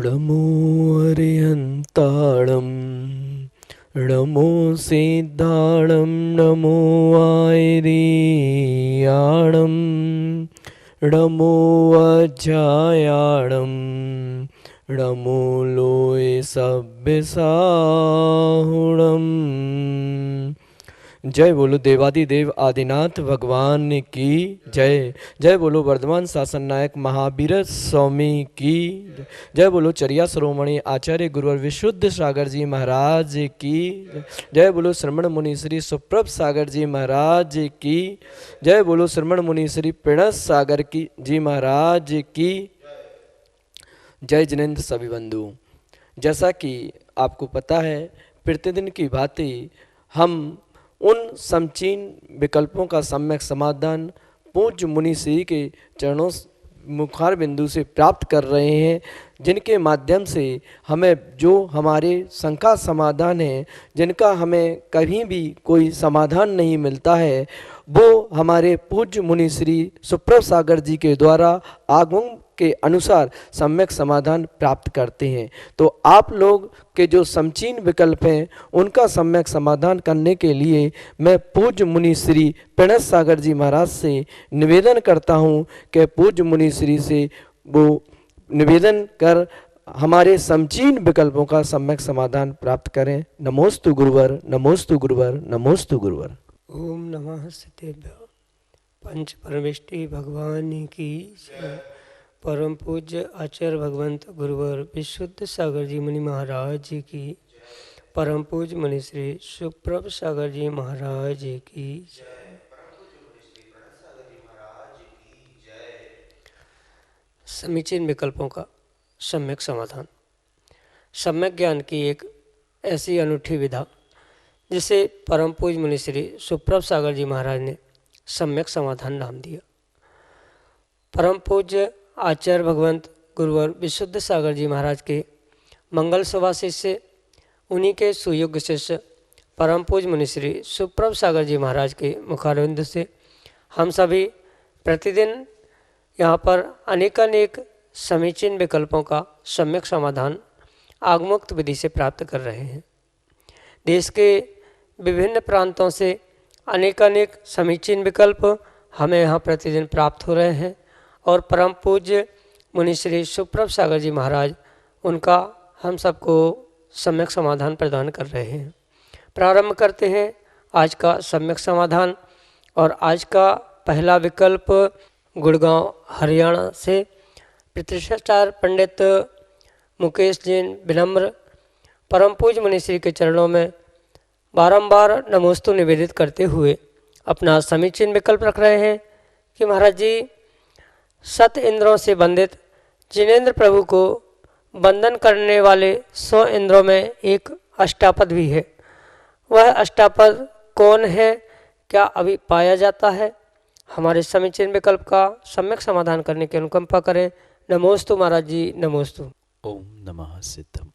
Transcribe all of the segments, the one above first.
नमो अरिहन्ताणं नमो सिद्धाणं नमो आयर्याणं नमो अज्जायाणं नमो लोय सभ्यसाहुणम्। जय बोलो देवादिदेव आदिनाथ भगवान की जय। जय बोलो वर्धमान शासन नायक महावीर स्वामी की जय। बोलो चरिया शिरोमणि आचार्य गुरुवर विशुद्ध सागर जी महाराज की जय। बोलो श्रमण मुनि श्री सुप्रभ सागर जी महाराज की जय। बोलो श्रमण मुनि श्री प्रणस सागर की जी महाराज की जय। जिनेन्द्र सभी बंधु, जैसा कि आपको पता है प्रतिदिन की भांति हम उन समचीन विकल्पों का सम्यक समाधान पूज्य मुनि श्री के चरणों मुखार बिंदु से प्राप्त कर रहे हैं, जिनके माध्यम से हमें जो हमारे शंका समाधान है, जिनका हमें कहीं भी कोई समाधान नहीं मिलता है, वो हमारे पूज्य मुनि श्री सुप्रभ सागर जी के द्वारा आगमन के अनुसार सम्यक समाधान प्राप्त करते हैं। तो आप लोग के जो समचीन विकल्प हैं उनका सम्यक समाधान करने के लिए मैं पूज्य मुनि श्री प्रणस सागर जी महाराज से निवेदन करता हूं कि पूज्य मुनि श्री से वो निवेदन कर हमारे समचीन विकल्पों का सम्यक समाधान प्राप्त करें। नमोस्तु गुरुवर, नमोस्तु गुरुवर, नमोस्तु गुरुवर। ओम नमः सतेभ्य। पंच परमेष्टि भगवान की जय। परम पूज्य आचार्य भगवंत गुरुवर विशुद्ध सागर जी मुनि महाराज जी की, परम पूज्य मुनि श्री सुप्रभ सागर जी महाराज जी की जय। समीचीन विकल्पों का सम्यक समाधान। सम्यक ज्ञान की एक ऐसी अनूठी विधा जिसे परम पूज्य मुनि श्री सुप्रभ सागर जी महाराज ने सम्यक समाधान नाम दिया। परम पूज्य आचार्य भगवंत गुरुवर विशुद्ध सागर जी महाराज के मंगल सभा शिष्य, उन्हीं के सुयोग्य शिष्य परम पूज्य मुनि श्री सुप्रभ सागर जी महाराज के मुखारविंद से हम सभी प्रतिदिन यहाँ पर अनेकानेक समीचीन विकल्पों का सम्यक समाधान आगमुक्त विधि से प्राप्त कर रहे हैं। देश के विभिन्न प्रांतों से अनेकानेक समीचीन विकल्प हमें यहाँ प्रतिदिन प्राप्त हो रहे हैं और परम पूज्य मुनि श्री सुप्रभ सागर जी महाराज उनका हम सबको सम्यक समाधान प्रदान कर रहे हैं। प्रारंभ करते हैं आज का सम्यक समाधान। और आज का पहला विकल्प गुड़गांव हरियाणा से प्रतिष्ठाचार्य पंडित मुकेश जैन विनम्र परम पूज्य मुनि श्री के चरणों में बारंबार नमोस्तु निवेदित करते हुए अपना समीचीन विकल्प रख रहे हैं कि महाराज जी, सत इंद्रों से बंधित जिनेन्द्र प्रभु को बंधन करने वाले 100 इंद्रों में एक अष्टापद भी है। वह अष्टापद कौन है, क्या अभी पाया जाता है? हमारे समीचीन विकल्प का सम्यक समाधान करने की अनुकंपा करें। नमोस्तु महाराज जी, नमोस्तु। ओम नमः सिद्धम।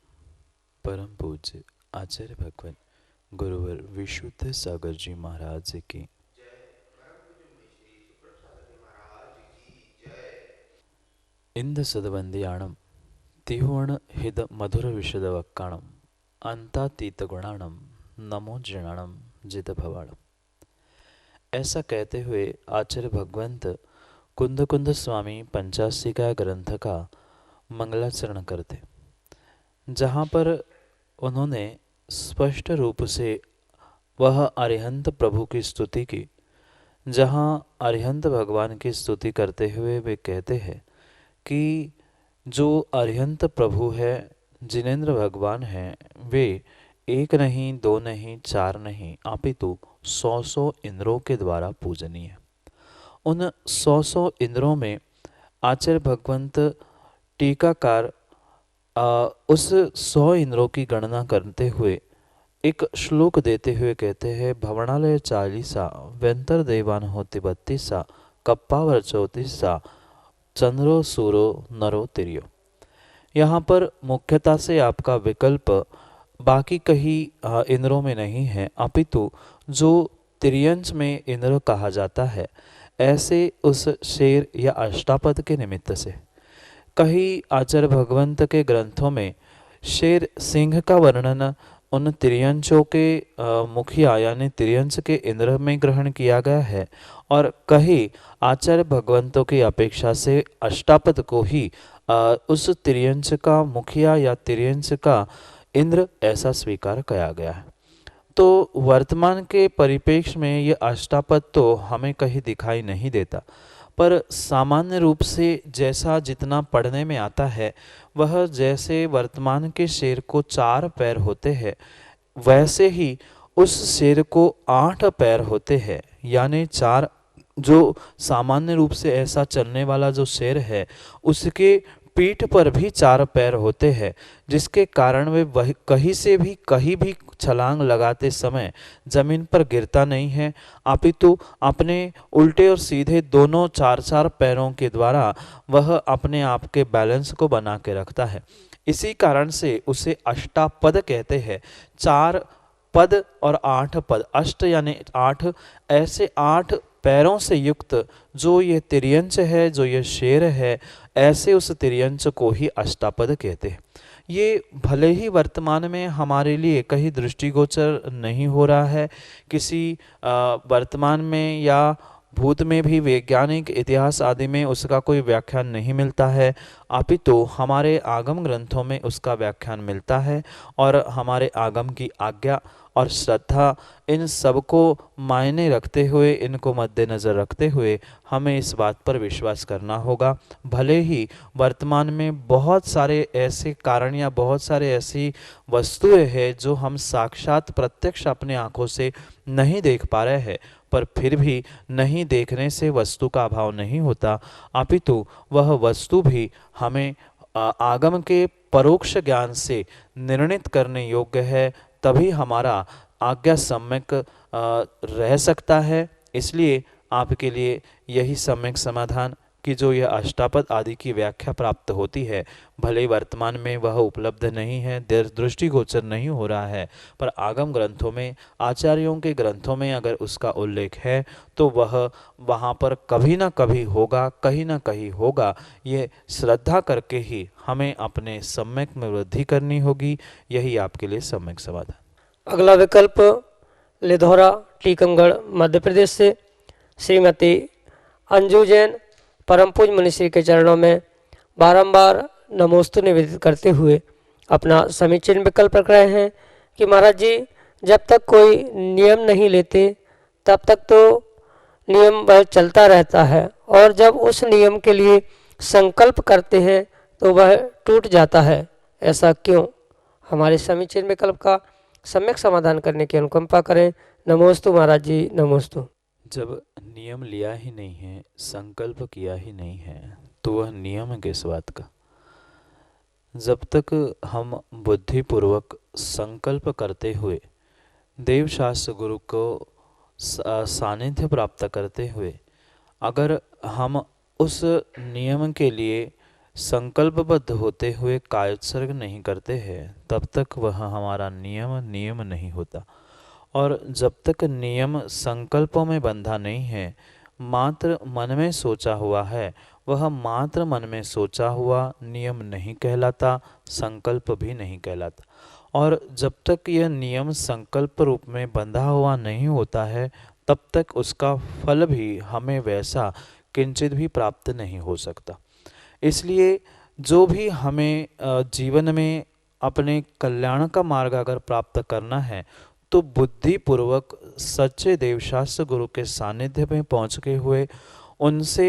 परम पूज्य आचार्य भगवान गुरुवर विशुद्ध सागर जी महाराज की इंद सदबंदियाणम तिहुवण हिद मधुर विशद वक्काणम अंतातीत गुणाणम नमो जृणाणम जित भवाणम। ऐसा कहते हुए आचार्य भगवंत कुंद कुंद स्वामी पंचासी का ग्रंथ का मंगलाचरण करते, जहाँ पर उन्होंने स्पष्ट रूप से वह अरिहंत प्रभु की स्तुति की, जहाँ अरिहंत भगवान की स्तुति करते हुए वे कहते हैं कि जो अरिहंत प्रभु है, जिनेन्द्र भगवान हैं, वे एक नहीं, दो नहीं, चार नहीं, अपितु 100 इंद्रों के द्वारा पूजनीय है। उन 100 इंद्रों में आचार्य भगवंत टीकाकार उस 100 इंद्रों की गणना करते हुए एक श्लोक देते हुए कहते हैं, भवनालय 40, व्यंतर देवान होती 32, कप्पावर 34, चंद्रो सूरो नरो तिरियो। यहाँ पर मुख्यता से आपका विकल्प बाकी कहीं इंद्रों में नहीं है, अपितु जो तिर्यंश में इंद्र कहा जाता है, ऐसे उस शेर या अष्टापद के निमित्त से कई आचार्य भगवंत के ग्रंथों में शेर सिंह का वर्णन उन त्रियंचों के मुखिया यानी त्रियंच के इंद्र में ग्रहण किया गया है, और कई आचार्य भगवंतों की अपेक्षा से अष्टापद को ही उस त्रियंच का मुखिया या त्रियंच का इंद्र ऐसा स्वीकार किया गया है। तो वर्तमान के परिप्रेक्ष्य में ये अष्टापद तो हमें कहीं दिखाई नहीं देता, पर सामान्य रूप से जैसा जितना पढ़ने में आता है, वह जैसे वर्तमान के शेर को 4 पैर होते हैं, वैसे ही उस शेर को 8 पैर होते हैं। यानी 4, जो सामान्य रूप से ऐसा चलने वाला जो शेर है, उसके पीठ पर भी 4 पैर होते हैं, जिसके कारण वे वही कहीं भी छलांग लगाते समय जमीन पर गिरता नहीं है, अपितु अपने उल्टे और सीधे दोनों 4-4 पैरों के द्वारा वह अपने आप के बैलेंस को बना के रखता है। इसी कारण से उसे अष्टापद कहते हैं। 4 पद और 8 पद, अष्ट यानी 8, ऐसे 8 पैरों से युक्त जो ये तिर्यंच है, जो ये शेर है, ऐसे उस तिर्यंच को ही अष्टापद कहते हैं। ये भले ही वर्तमान में हमारे लिए कहीं दृष्टिगोचर नहीं हो रहा है, किसी वर्तमान में या भूत में भी वैज्ञानिक इतिहास आदि में उसका कोई व्याख्यान नहीं मिलता है, अपितु हमारे आगम ग्रंथों में उसका व्याख्यान मिलता है, और हमारे आगम की आज्ञा और श्रद्धा इन सबको मायने रखते हुए, इनको मद्देनज़र रखते हुए हमें इस बात पर विश्वास करना होगा। भले ही वर्तमान में बहुत सारे ऐसे कारण या बहुत सारे ऐसी वस्तुएं हैं जो हम साक्षात प्रत्यक्ष अपने आँखों से नहीं देख पा रहे हैं, पर फिर भी नहीं देखने से वस्तु का अभाव नहीं होता, अपितु वह वस्तु भी हमें आगम के परोक्ष ज्ञान से निर्णित करने योग्य है, तभी हमारा आज्ञा सम्यक रह सकता है। इसलिए आपके लिए यही सम्यक समाधान कि जो यह अष्टापद आदि की व्याख्या प्राप्त होती है, भले ही वर्तमान में वह उपलब्ध नहीं है, दृष्टिगोचर नहीं हो रहा है, पर आगम ग्रंथों में, आचार्यों के ग्रंथों में अगर उसका उल्लेख है तो वह वहाँ पर कभी ना कभी होगा, कहीं ना कहीं होगा। ये श्रद्धा करके ही हमें अपने सम्यक में वृद्धि करनी होगी। यही आपके लिए सम्यक समाधान। अगला विकल्प लिधौरा टीकमगढ़ मध्य प्रदेश से श्रीमती अंजू जैन परम पूज्य मुनिश्री के चरणों में बारंबार नमोस्तु निवेदित करते हुए अपना समीचीन विकल्प रख रहे हैं कि महाराज जी, जब तक कोई नियम नहीं लेते तब तक तो नियम वह चलता रहता है, और जब उस नियम के लिए संकल्प करते हैं तो वह टूट जाता है। ऐसा क्यों? हमारे समीचीन विकल्प का सम्यक समाधान करने की अनुकंपा करें। नमोस्तु महाराज जी, नमोस्तु। जब नियम लिया ही नहीं है, संकल्प किया ही नहीं है, तो वह नियम किस बात का? जब तक हम बुद्धिपूर्वक संकल्प करते हुए देवशास्त्र गुरु को सानिध्य प्राप्त करते हुए अगर हम उस नियम के लिए संकल्पबद्ध होते हुए कायोत्सर्ग नहीं करते हैं, तब तक वह हमारा नियम नहीं होता। और जब तक नियम संकल्पों में बंधा नहीं है, मात्र मन में सोचा हुआ है, वह मात्र मन में सोचा हुआ नियम नहीं कहलाता, संकल्प भी नहीं कहलाता। और जब तक यह नियम संकल्प रूप में बंधा हुआ नहीं होता है, तब तक उसका फल भी हमें वैसा किंचित भी प्राप्त नहीं हो सकता। इसलिए जो भी हमें जीवन में अपने कल्याण का मार्ग अगर प्राप्त करना है, तो बुद्धिपूर्वक सच्चे देवशास्त्र गुरु के सानिध्य में पहुँच के हुए उनसे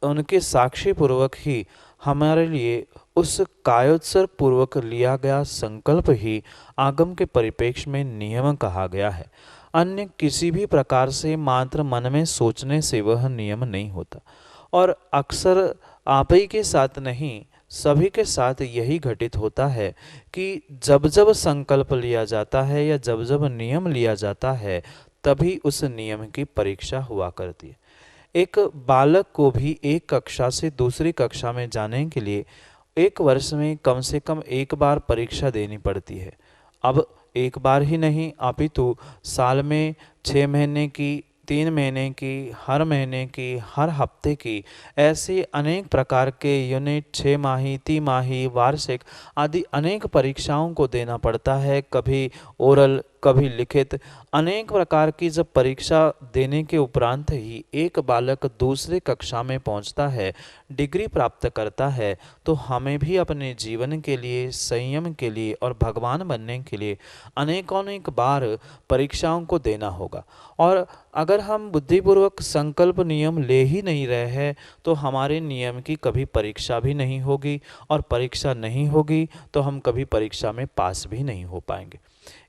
उनके साक्षी पूर्वक ही हमारे लिए उस कायोत्सर्ग पूर्वक लिया गया संकल्प ही आगम के परिप्रेक्ष्य में नियम कहा गया है। अन्य किसी भी प्रकार से मात्र मन में सोचने से वह नियम नहीं होता। और अक्सर आप ही के साथ नहीं, सभी के साथ यही घटित होता है कि जब जब संकल्प लिया जाता है या जब जब नियम लिया जाता है, तभी उस नियम की परीक्षा हुआ करती है। एक बालक को भी एक कक्षा से दूसरी कक्षा में जाने के लिए 1 वर्ष में कम से कम 1 बार परीक्षा देनी पड़ती है। अब 1 बार ही नहीं, अपितु साल में 6 महीने की 3 महीने की, हर महीने की, हर हफ्ते की, ऐसे अनेक प्रकार के यूनिट, 6 माही, तिमाही, वार्षिक आदि अनेक परीक्षाओं को देना पड़ता है। कभी ओरल, कभी लिखित, अनेक प्रकार की जब परीक्षा देने के उपरांत ही एक बालक दूसरे कक्षा में पहुंचता है, डिग्री प्राप्त करता है, तो हमें भी अपने जीवन के लिए, संयम के लिए और भगवान बनने के लिए अनेक बार परीक्षाओं को देना होगा। और अगर हम बुद्धिपूर्वक संकल्प नियम ले ही नहीं रहे हैं, तो हमारे नियम की कभी परीक्षा भी नहीं होगी, और परीक्षा नहीं होगी तो हम कभी परीक्षा में पास भी नहीं हो पाएंगे।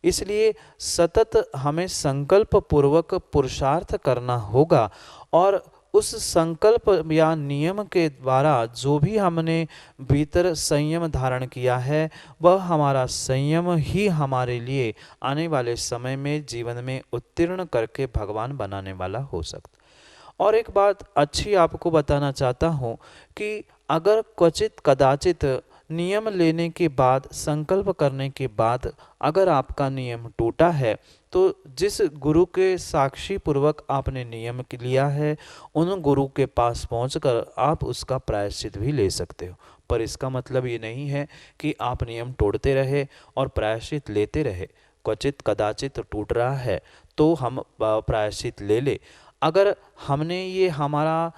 इसलिए सतत हमें संकल्प पूर्वक पुरुषार्थ करना होगा, और उस संकल्प या नियम के द्वारा जो भी हमने भीतर संयम धारण किया है, वह हमारा संयम ही हमारे लिए आने वाले समय में जीवन में उत्तीर्ण करके भगवान बनाने वाला हो सकता। और एक बात अच्छी आपको बताना चाहता हूँ कि अगर क्वचित कदाचित नियम लेने के बाद, संकल्प करने के बाद अगर आपका नियम टूटा है, तो जिस गुरु के साक्षी पूर्वक आपने नियम लिया है, उन गुरु के पास पहुंचकर आप उसका प्रायश्चित भी ले सकते हो। पर इसका मतलब ये नहीं है कि आप नियम तोड़ते रहे और प्रायश्चित लेते रहे। क्वचित कदाचित टूट रहा है तो हम प्रायश्चित ले ले। अगर हमने ये हमारा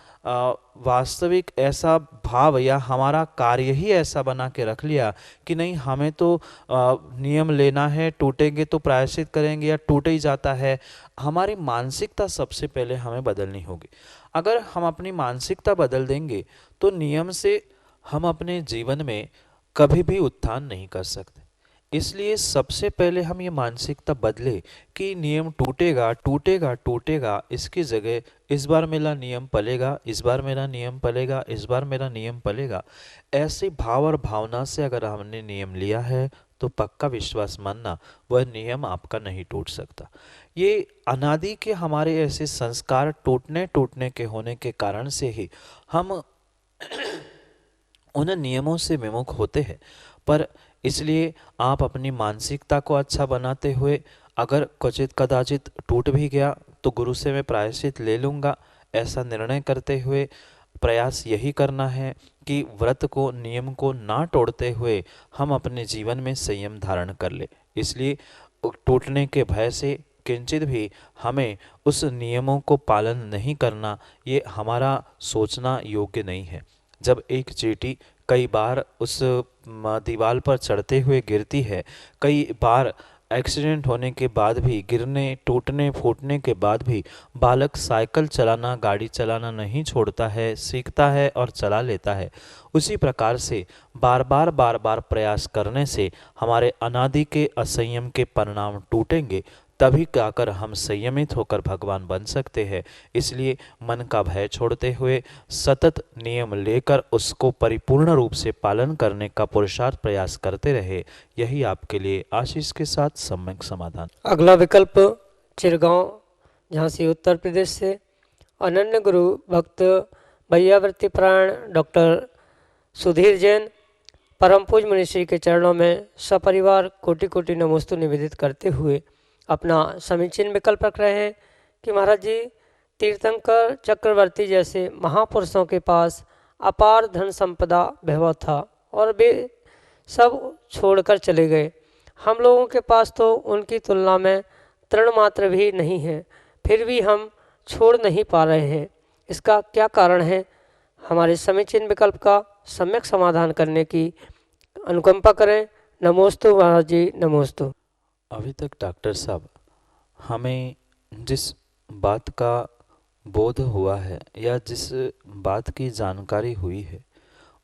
वास्तविक ऐसा भाव या हमारा कार्य ही ऐसा बना के रख लिया कि नहीं, हमें तो नियम लेना है, टूटेंगे तो प्रायश्चित करेंगे, या टूट ही जाता है, हमारी मानसिकता सबसे पहले हमें बदलनी होगी। अगर हम अपनी मानसिकता बदल देंगे तो नियम से हम अपने जीवन में कभी भी उत्थान नहीं कर सकते। इसलिए सबसे पहले हम ये मानसिकता बदले कि नियम टूटेगा टूटेगा टूटेगा, इसकी जगह इस बार मेरा नियम पलेगा, इस बार मेरा नियम पलेगा, इस बार मेरा नियम पलेगा। ऐसे भाव और भावना से अगर हमने नियम लिया है तो पक्का विश्वास मानना, वह नियम आपका नहीं टूट सकता। ये अनादि के हमारे ऐसे संस्कार टूटने के होने के कारण से ही हम उन नियमों से विमुख होते हैं। पर इसलिए आप अपनी मानसिकता को अच्छा बनाते हुए, अगर क्वचित कदाचित टूट भी गया तो गुरु से मैं प्रायश्चित ले लूँगा, ऐसा निर्णय करते हुए प्रयास यही करना है कि व्रत को, नियम को ना तोड़ते हुए हम अपने जीवन में संयम धारण कर ले। इसलिए टूटने के भय से किंचित भी हमें उस नियमों को पालन नहीं करना, ये हमारा सोचना योग्य नहीं है। जब एक चींटी कई बार उस दीवार पर चढ़ते हुए गिरती है, कई बार एक्सीडेंट होने के बाद भी, गिरने, टूटने, फूटने के बाद भी बालक साइकिल चलाना, गाड़ी चलाना नहीं छोड़ता है, सीखता है और चला लेता है। उसी प्रकार से बार बार प्रयास करने से हमारे अनादि के असंयम के परिणाम टूटेंगे, तभी आकर हम संयमित होकर भगवान बन सकते हैं। इसलिए मन का भय छोड़ते हुए सतत नियम लेकर उसको परिपूर्ण रूप से पालन करने का पुरुषार्थ प्रयास करते रहे। यही आपके लिए आशीष के साथ सम्यक समाधान। अगला विकल्प चिरगांव झांसी उत्तर प्रदेश से अनन्य गुरु भक्त भैयावृत्ति प्राण डॉक्टर सुधीर जैन परम पूज मुनिश्री के चरणों में सपरिवार कोटि कोटि नमोस्तु निवेदित करते हुए अपना समीचीन विकल्प रख रहे हैं कि महाराज जी, तीर्थंकर चक्रवर्ती जैसे महापुरुषों के पास अपार धन संपदा वैभव था और वे सब छोड़कर चले गए। हम लोगों के पास तो उनकी तुलना में तृण मात्र भी नहीं है, फिर भी हम छोड़ नहीं पा रहे हैं। इसका क्या कारण है? हमारे समीचीन विकल्प का सम्यक समाधान करने की अनुकंपा करें। नमोस्तु महाराज जी, नमोस्तु। अभी तक डॉक्टर साहब हमें जिस बात का बोध हुआ है या जिस बात की जानकारी हुई है,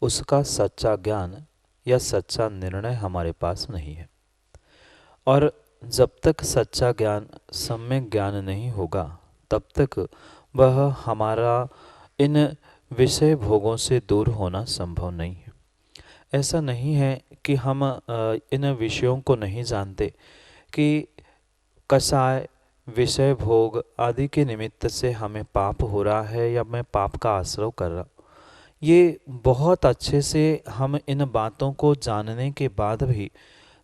उसका सच्चा ज्ञान या सच्चा निर्णय हमारे पास नहीं है। और जब तक सच्चा ज्ञान, सम्यक ज्ञान नहीं होगा, तब तक वह हमारा इन विषय भोगों से दूर होना संभव नहीं है। ऐसा नहीं है कि हम इन विषयों को नहीं जानते कि कषाय, विषय भोग आदि के निमित्त से हमें पाप हो रहा है या मैं पाप का आश्रय कर रहा हूँ। ये बहुत अच्छे से हम इन बातों को जानने के बाद भी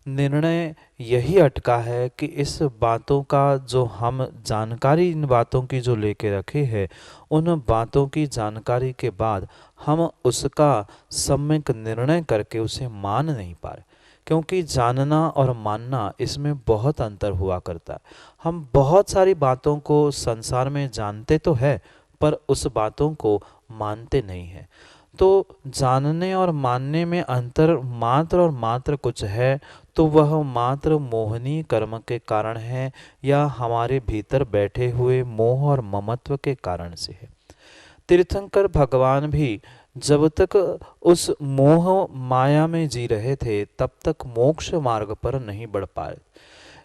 निर्णय यही अटका है कि इस बातों का जो हम जानकारी इन बातों की जो लेके रखे हैं, उन बातों की जानकारी के बाद हम उसका सम्यक निर्णय करके उसे मान नहीं पा रहे। क्योंकि जानना और मानना इसमें बहुत अंतर हुआ करता है। हम बहुत सारी बातों को संसार में जानते तो है, पर उस बातों को मानते नहीं हैं। तो जानने और मानने में अंतर मात्र और मात्र कुछ है, तो वह मात्र मोहनीय कर्म के कारण है या हमारे भीतर बैठे हुए मोह और ममत्व के कारण से है। तीर्थंकर भगवान भी जब तक उस मोह माया में जी रहे थे, तब तक मोक्ष मार्ग पर नहीं बढ़ पाए।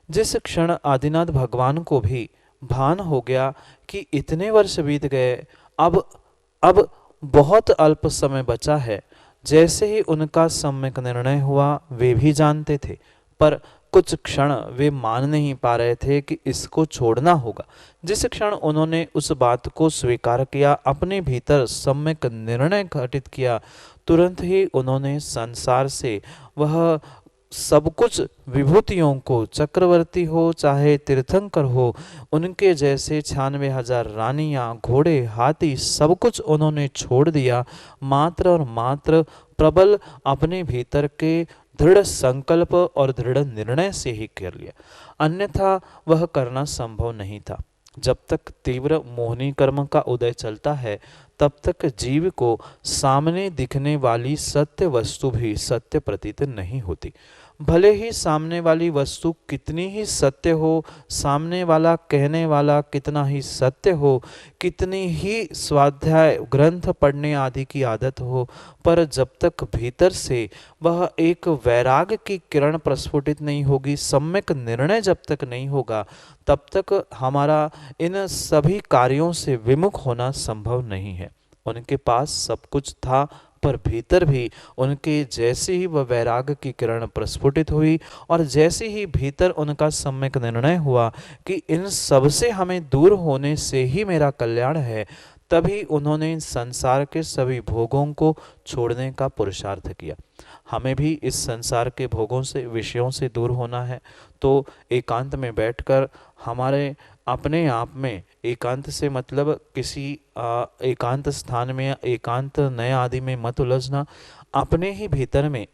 जिस क्षण आदिनाथ भगवान को भी भान हो गया कि इतने वर्ष बीत गए, अब बहुत अल्प समय बचा है, जैसे ही उनका सम्यक निर्णय हुआ, वे भी जानते थे, पर कुछ क्षण वे मान नहीं पा रहे थे कि इसको छोड़ना होगा। जिस क्षण उन्होंने उस बात को स्वीकार किया, अपने भीतर सम्यक निर्णय घटित किया, तुरंत ही उन्होंने संसार से वह सब कुछ विभूतियों को, चक्रवर्ती हो चाहे तीर्थंकर हो, उनके जैसे 96,000 रानियां, घोड़े, हाथी, सब कुछ उन्होंने छोड़ दिया। मात्र और मात्र प्रबल अपने भीतर के दृढ़ संकल्प और दृढ़ निर्णय से ही कर लिया, अन्यथा वह करना संभव नहीं था। जब तक तीव्र मोहनी कर्म का उदय चलता है, तब तक जीव को सामने दिखने वाली सत्य वस्तु भी सत्य प्रतीत नहीं होती। भले ही सामने वाली वस्तु कितनी ही सत्य हो, सामने वाला कहने वाला कितना ही सत्य हो, कितनी ही स्वाध्याय ग्रंथ पढ़ने आदि की आदत हो, पर जब तक भीतर से वह एक वैराग की किरण प्रस्फुटित नहीं होगी, सम्यक निर्णय जब तक नहीं होगा, तब तक हमारा इन सभी कार्यों से विमुख होना संभव नहीं है। उनके पास सब कुछ था, पर भीतर भी उनके जैसे ही वह वैराग की किरण प्रस्फुटित हुई और जैसे ही भीतर उनका सम्यक निर्णय हुआ कि इन सब से हमें दूर होने से ही मेरा कल्याण है, तभी उन्होंने संसार के सभी भोगों को छोड़ने का पुरुषार्थ किया। हमें भी इस संसार के भोगों से, विषयों से दूर होना है, तो एकांत में बैठकर हमारे अपने आप में, एकांत से मतलब किसी एकांत स्थान में या एकांत नए आदि में मत उलझना, अपने ही भीतर में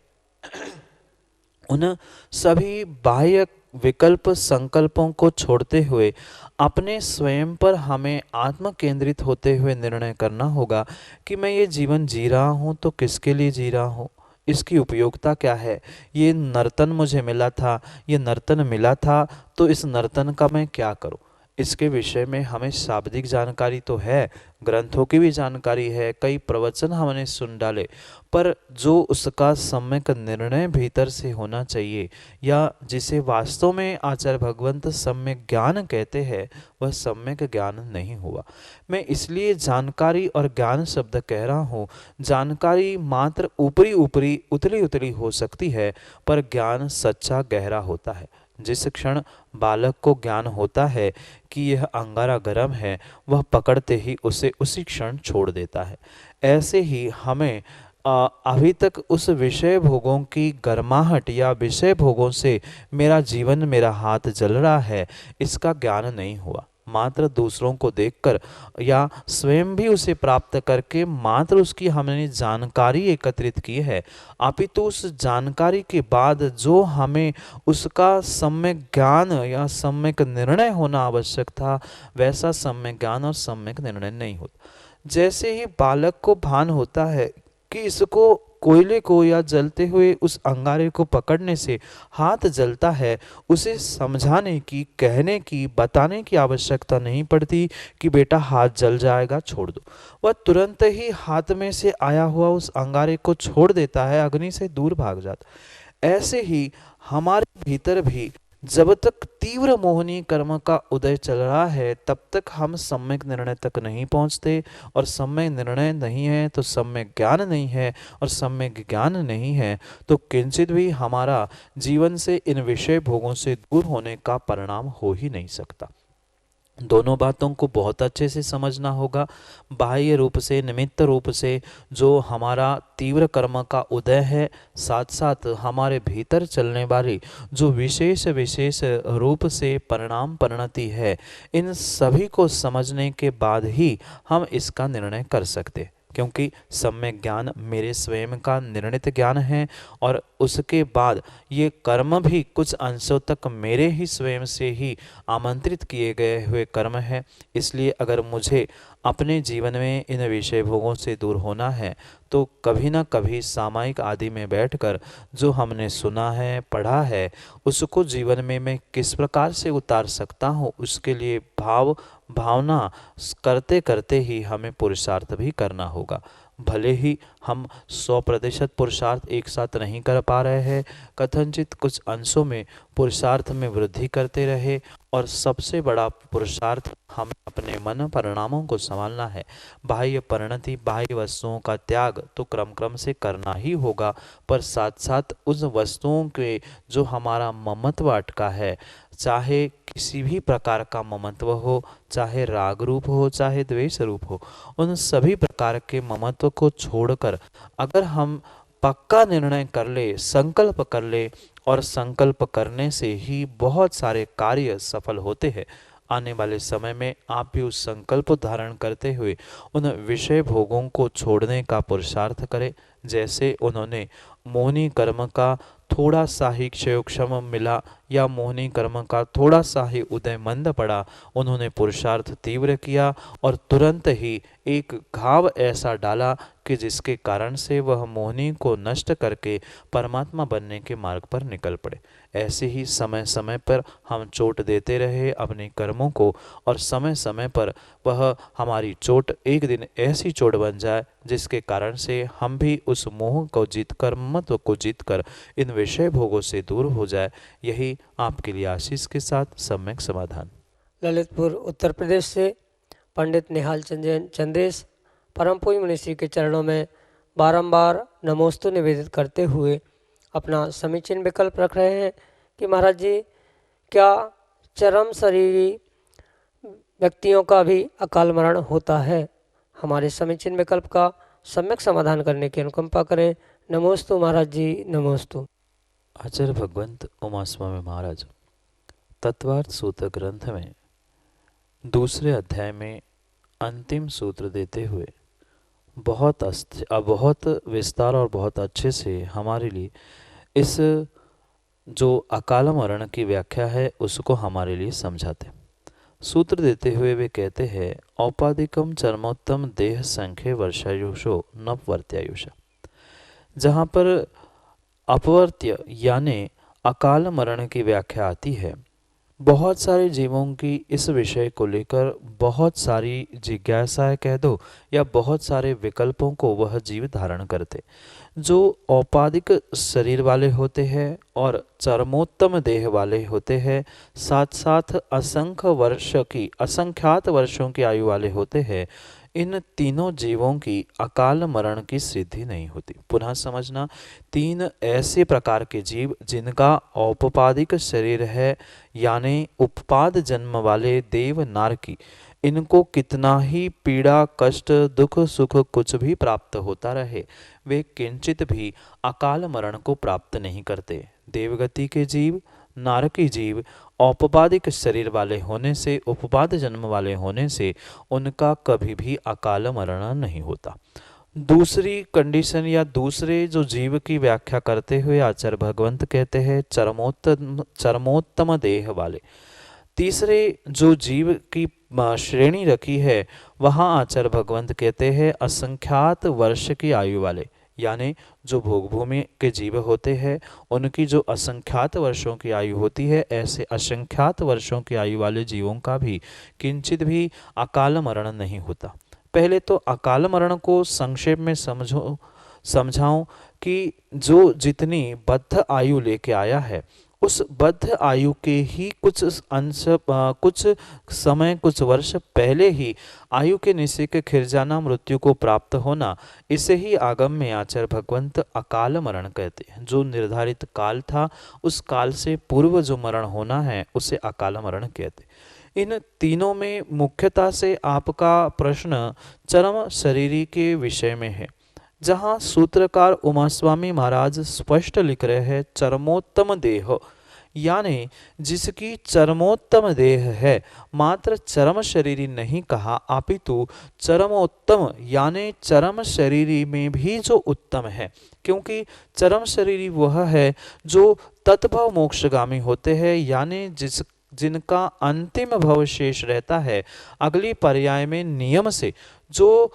उन सभी बाह्य विकल्प संकल्पों को छोड़ते हुए अपने स्वयं पर हमें आत्म केंद्रित होते हुए निर्णय करना होगा कि मैं ये जीवन जी रहा हूँ तो किसके लिए जी रहा हूँ, इसकी उपयोगिता क्या है। ये नर्तन मुझे मिला था, ये नर्तन मिला था, तो इस नर्तन का मैं क्या करूँ। इसके विषय में हमें शाब्दिक जानकारी तो है, ग्रंथों की भी जानकारी है, कई प्रवचन हमने सुन डाले, पर जो उसका सम्यक निर्णय भीतर से होना चाहिए, या जिसे वास्तव में आचार्य भगवंत सम्यक ज्ञान कहते हैं, वह सम्यक ज्ञान नहीं हुआ। मैं इसलिए जानकारी और ज्ञान शब्द कह रहा हूँ। जानकारी मात्र ऊपरी ऊपरी, उतली उतली हो सकती है, पर ज्ञान सच्चा गहरा होता है। जिस क्षण बालक को ज्ञान होता है कि यह अंगारा गर्म है, वह पकड़ते ही उसे उसी क्षण छोड़ देता है। ऐसे ही हमें अभी तक उस विषय भोगों की गर्माहट या विषय भोगों से मेरा जीवन, मेरा हाथ जल रहा है, इसका ज्ञान नहीं हुआ। मात्र दूसरों को देखकर या स्वयं भी उसे प्राप्त करके मात्र उसकी हमने जानकारी एकत्रित की है, अपितु उस जानकारी के बाद जो हमें उसका सम्यक ज्ञान या सम्यक निर्णय होना आवश्यक था, वैसा सम्यक ज्ञान और सम्यक निर्णय नहीं होता। जैसे ही बालक को भान होता है कि इसको, कोयले को या जलते हुए उस अंगारे को पकड़ने से हाथ जलता है, उसे समझाने की, कहने की, बताने की आवश्यकता नहीं पड़ती कि बेटा हाथ जल जाएगा, छोड़ दो। वह तुरंत ही हाथ में से आया हुआ उस अंगारे को छोड़ देता है, अग्नि से दूर भाग जाता। ऐसे ही हमारे भीतर भी जब तक तीव्र मोहनी कर्म का उदय चल रहा है, तब तक हम सम्यक निर्णय तक नहीं पहुंचते, और सम्यक निर्णय नहीं है तो सम्यक ज्ञान नहीं है, और सम्यक ज्ञान नहीं है तो किंचित भी हमारा जीवन से इन विषय भोगों से दूर होने का परिणाम हो ही नहीं सकता। दोनों बातों को बहुत अच्छे से समझना होगा। बाह्य रूप से, निमित्त रूप से जो हमारा तीव्र कर्म का उदय है, साथ साथ हमारे भीतर चलने वाली जो विशेष विशेष रूप से परिणाम परिणति है, इन सभी को समझने के बाद ही हम इसका निर्णय कर सकते, क्योंकि सम्यक ज्ञान मेरे स्वयं का निर्णित ज्ञान है और उसके बाद ये कर्म भी कुछ अंशों तक मेरे ही स्वयं से ही आमंत्रित किए गए हुए कर्म है। इसलिए अगर मुझे अपने जीवन में इन विषय भोगों से दूर होना है तो कभी ना कभी सामायिक आदि में बैठकर जो हमने सुना है, पढ़ा है, उसको जीवन में मैं किस प्रकार से उतार सकता हूँ, उसके लिए भावना करते करते ही हमें पुरुषार्थ भी करना होगा। भले ही हम 100% पुरुषार्थ एक साथ नहीं कर पा रहे हैं, कथनचित कुछ अंशों में पुरुषार्थ में वृद्धि करते रहे, और सबसे बड़ा पुरुषार्थ हमें अपने मन परिणामों को संभालना है। बाह्य परिणति, बाह्य वस्तुओं का त्याग तो क्रम क्रम से करना ही होगा, पर साथ साथ उन वस्तुओं के जो हमारा ममत्व अटका है, चाहे किसी भी प्रकार का ममत्व हो, चाहे राग रूप हो, चाहे द्वेष रूप हो, उन सभी प्रकार के ममत्व को छोड़कर अगर हम पक्का निर्णय कर ले, संकल्प कर ले, और संकल्प करने से ही बहुत सारे कार्य सफल होते हैं। आने वाले समय में आप भी उस संकल्प धारण करते हुए उन विषय भोगों को छोड़ने का पुरुषार्थ करें। जैसे उन्होंने मोहिनी कर्म का थोड़ा सा ही क्षयोक्षम मिला या मोहिनी कर्म का थोड़ा सा ही उदय मंद पड़ा, उन्होंने पुरुषार्थ तीव्र किया और तुरंत ही एक घाव ऐसा डाला कि जिसके कारण से वह मोहिनी को नष्ट करके परमात्मा बनने के मार्ग पर निकल पड़े। ऐसे ही समय समय पर हम चोट देते रहे अपने कर्मों को, और समय समय पर वह हमारी चोट एक दिन ऐसी चोट बन जाए जिसके कारण से हम भी उस मोह को जीतकर, ममत्व को जीतकर इन विषय भोगों से दूर हो जाए। यही आपके लिए आशीष के साथ सम्यक समाधान। ललितपुर उत्तर प्रदेश से पंडित निहाल चंदेश परम पूज्य मुनि श्री के चरणों में बारंबार नमोस्तु निवेदित करते हुए अपना समीचीन विकल्प रख रहे हैं कि महाराज जी, क्या चरम शरीरी व्यक्तियों का भी अकाल मरण होता है? हमारे समीचीन विकल्प का सम्यक समाधान करने की अनुकंपा करें। नमोस्तु महाराज जी, नमोस्तु। आचार्य भगवंत उमा स्वामी महाराज तत्वार्थ सूत्र ग्रंथ में दूसरे अध्याय में अंतिम सूत्र देते हुए बहुत विस्तार और बहुत अच्छे से हमारे लिए इस जो अकाल मरण की व्याख्या है उसको हमारे लिए समझाते। सूत्र देते हुए वे कहते हैं, औपाधिकम चरमोत्तम देह संख्य वर्षायुषो नववर्त्यायुषा। जहाँ पर अपवर्त्य यानी अकाल मरण की व्याख्या आती है, बहुत सारे जीवों की इस विषय को लेकर बहुत सारी जिज्ञासाएं कह दो या बहुत सारे विकल्पों को वह जीव धारण करते। जो औपाधिक शरीर वाले होते हैं और चरमोत्तम देह वाले होते हैं, साथ साथ असंख्यात वर्षों की आयु वाले होते हैं, इन तीनों जीवों की अकाल मरण की सिद्धि नहीं होती। पुनः समझना, तीन ऐसे प्रकार के जीव जिनका औपपादिक शरीर है, यानी उपपाद जन्म वाले देव नारकी, इनको कितना ही पीड़ा, कष्ट, दुख, सुख कुछ भी प्राप्त होता रहे, वे किंचित भी अकाल मरण को प्राप्त नहीं करते। देवगति के जीव, नारकी जीव औपपादिक शरीर वाले होने से, उपपाद जन्म वाले होने से उनका कभी भी अकाल मरण नहीं होता। दूसरी कंडीशन या दूसरे जो जीव की व्याख्या करते हुए आचार्य भगवंत कहते हैं चरमोत्तम देह वाले। तीसरे जो जीव की श्रेणी रखी है वहाँ आचार्य भगवंत कहते हैं असंख्यात वर्ष की आयु वाले, यानी जो भोग भूमि के जीव होते हैं उनकी जो असंख्यात वर्षों की आयु होती है, ऐसे असंख्यात वर्षों की आयु वाले जीवों का भी किंचित भी अकाल मरण नहीं होता। पहले तो अकाल मरण को संक्षेप में समझाऊं कि जो जितनी बद्ध आयु लेके आया है, उस बद्ध आयु के ही कुछ अंश, कुछ समय, कुछ वर्ष पहले ही आयु के निश्चय के खिर जाना, मृत्यु को प्राप्त होना, इसे ही आगम में आचार्य भगवंत अकाल मरण कहते हैं। जो निर्धारित काल था, उस काल से पूर्व जो मरण होना है उसे अकाल मरण कहते हैं। इन तीनों में मुख्यतः से आपका प्रश्न चरम शरीरी के विषय में है, जहाँ सूत्रकार उमास्वामी महाराज स्पष्ट लिख रहे हैं चरमोत्तम देह, यानी जिसकी चरमोत्तम देह है, मात्र चरम शरीरी नहीं कहा, अपितु चरमोत्तम यानी चरम शरीरी में भी जो उत्तम है, क्योंकि चरम शरीरी वह है जो तत्भव मोक्षगामी होते हैं, यानी जिनका अंतिम भव शेष रहता है। अगली पर्याय में नियम से जो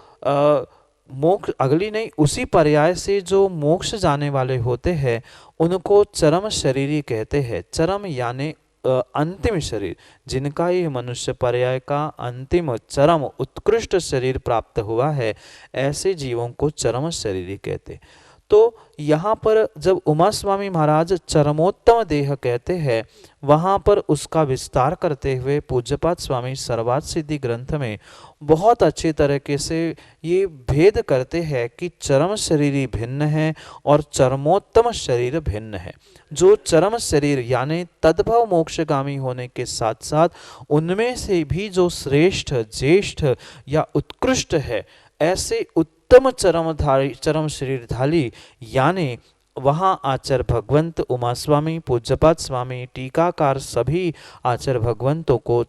मोक्ष, अगली नहीं उसी पर्याय से जो मोक्ष जाने वाले होते हैं उनको चरम शरीरी कहते हैं। चरम यानी अंतिम शरीर, जिनका ये मनुष्य पर्याय का अंतिम चरम उत्कृष्ट शरीर प्राप्त हुआ है, ऐसे जीवों को चरम शरीरी कहते। तो यहाँ पर जब उमा स्वामी महाराज चरमोत्तम देह कहते हैं, वहाँ पर उसका विस्तार करते हुए पूज्यपाद स्वामी सर्वार्थ सिद्धि ग्रंथ में बहुत अच्छे तरीके से ये भेद करते हैं कि चरम शरीरी भिन्न है और चरमोत्तम शरीर भिन्न है। जो चरम शरीर यानी तद्भव मोक्षगामी होने के साथ साथ उनमें से भी जो श्रेष्ठ, ज्येष्ठ या उत्कृष्ट है, ऐसे उत्तम चरम शरीरधारी यानी वहाँ आचार्य भगवंत उमास्वामी, पूज्यपाद स्वामी, टीकाकार सभी आचार्य भगवंतों को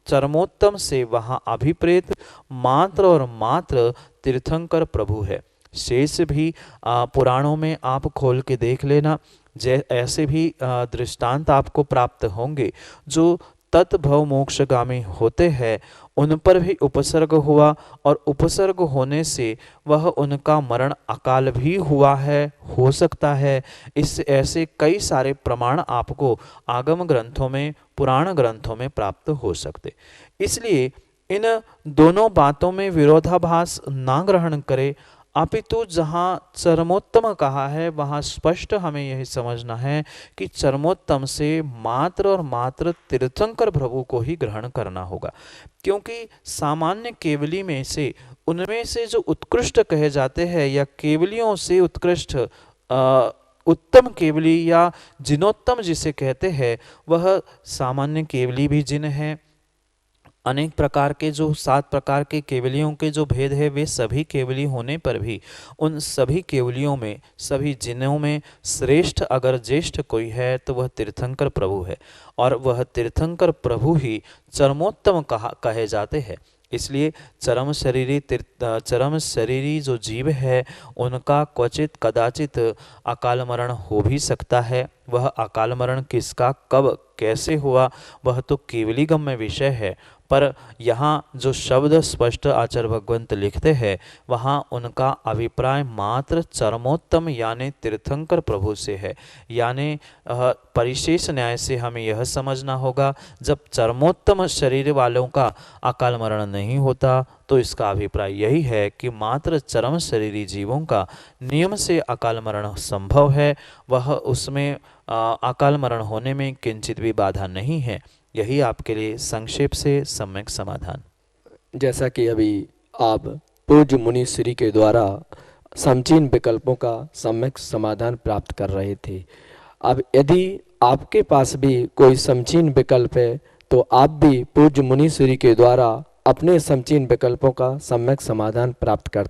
चरमोत्तम से वहाँ अभिप्रेत मात्र और मात्र तीर्थंकर प्रभु है। शेष भी पुराणों में आप खोल के देख लेना, ऐसे भी दृष्टांत आपको प्राप्त होंगे। जो तत्भव मोक्षगामी होते हैं उन पर भी उपसर्ग हुआ और उपसर्ग होने से वह उनका मरण अकाल भी हुआ है, हो सकता है। इस ऐसे कई सारे प्रमाण आपको आगम ग्रंथों में, पुराण ग्रंथों में प्राप्त हो सकते। इसलिए इन दोनों बातों में विरोधाभास ना ग्रहण करें, अपितु जहाँ चरमोत्तम कहा है वहाँ स्पष्ट हमें यही समझना है कि चरमोत्तम से मात्र और मात्र तीर्थंकर प्रभु को ही ग्रहण करना होगा, क्योंकि सामान्य केवली में से उनमें से जो उत्कृष्ट कहे जाते हैं या केवलियों से उत्कृष्ट उत्तम केवली या जिनोत्तम जिसे कहते हैं, वह सामान्य केवली भी जिन है। अनेक प्रकार के जो 7 प्रकार के केवलियों के जो भेद है, वे सभी केवली होने पर भी उन सभी केवलियों में, सभी जिनों में श्रेष्ठ अगर ज्येष्ठ कोई है तो वह तीर्थंकर प्रभु है, और वह तीर्थंकर प्रभु ही चरमोत्तम कहे जाते हैं। इसलिए चरम शरीरी जो जीव है उनका क्वचित कदाचित अकाल मरण हो भी सकता है। वह अकाल मरण किसका कब कैसे हुआ वह तो केवली गम्य विषय है, पर यहाँ जो शब्द स्पष्ट आचार्य भगवंत लिखते हैं वहाँ उनका अभिप्राय मात्र चरमोत्तम यानी तीर्थंकर प्रभु से है। यानी परिशेष न्याय से हमें यह समझना होगा, जब चरमोत्तम शरीर वालों का अकाल मरण नहीं होता तो इसका अभिप्राय यही है कि मात्र चरम शरीरी जीवों का नियम से अकाल मरण संभव है, वह उसमें अकाल मरण होने में किंचित भी बाधा नहीं है। यही आपके लिए संक्षेप से सम्यक समाधान। जैसा कि अभी आप पूज्य मुनि श्री के द्वारा समचीन विकल्पों का सम्यक समाधान प्राप्त कर रहे थे, अब यदि आपके पास भी कोई समचीन विकल्प है तो आप भी पूज्य मुनि श्री के द्वारा अपने समचीन विकल्पों का सम्यक समाधान प्राप्त कर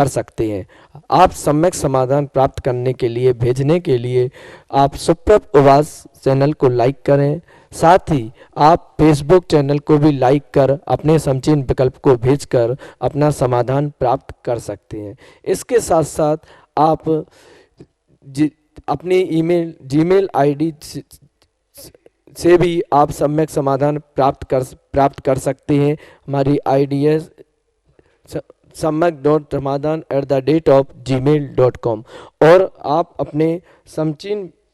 सकते हैं। आप सम्यक समाधान प्राप्त करने के लिए, भेजने के लिए आप सुप्रभ उवास चैनल को लाइक करें, साथ ही आप फेसबुक चैनल को भी लाइक कर अपने समचीन विकल्प को भेजकर अपना समाधान प्राप्त कर सकते हैं। इसके साथ साथ आप अपने जीमेल आईडी से भी आप सम्यक समाधान प्राप्त कर सकते हैं। हमारी आईडी है samyak.ramadan@gmail.com और आप अपने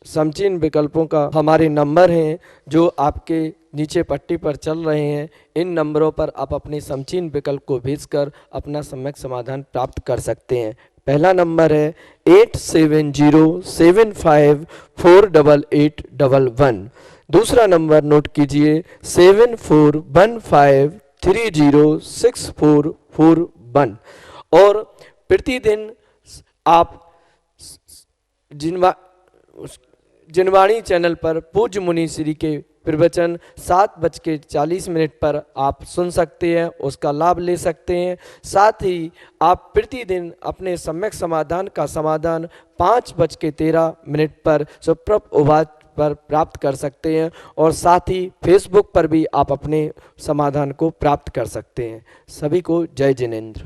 समचीन विकल्पों का हमारे नंबर हैं जो आपके नीचे पट्टी पर चल रहे हैं, इन नंबरों पर आप अपने समचीन विकल्प को भेजकर अपना सम्यक समाधान प्राप्त कर सकते हैं। पहला नंबर है 8707548811। दूसरा नंबर नोट कीजिए 7415306441। और प्रतिदिन आप जिनवाणी चैनल पर पूज्य मुनि श्री के प्रवचन 7:40 पर आप सुन सकते हैं, उसका लाभ ले सकते हैं। साथ ही आप प्रतिदिन अपने सम्यक समाधान का समाधान 5:13 पर सुप्रभ उवाच पर प्राप्त कर सकते हैं और साथ ही फेसबुक पर भी आप अपने समाधान को प्राप्त कर सकते हैं। सभी को जय जिनेंद्र।